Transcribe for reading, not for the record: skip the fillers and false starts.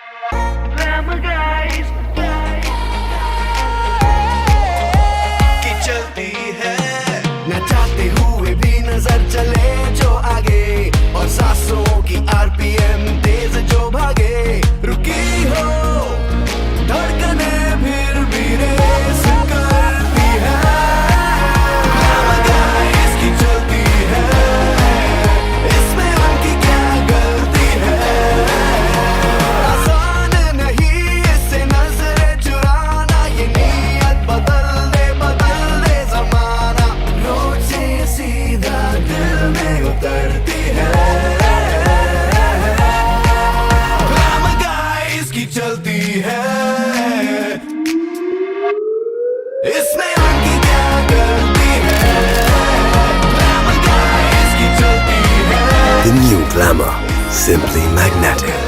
Glamour guys की चलती है न चाहते हुए भी नजर चले जो आगे और सांसों की आरपीएम तेज जो भागे रुकी हो धड़कने फिर भी रेस करती है Glamour guys की चलती है इसमें उनकी क्या गलती है आसान नहीं इससे नजरें चुराना ये नीयत बदल दे जमाना रोड से सीधा दिल में उतरती है Glamour guys की चलती है इसमें उनकी क्या गलती है Glamour guys की चलती है The new Glamour, simply magnetic.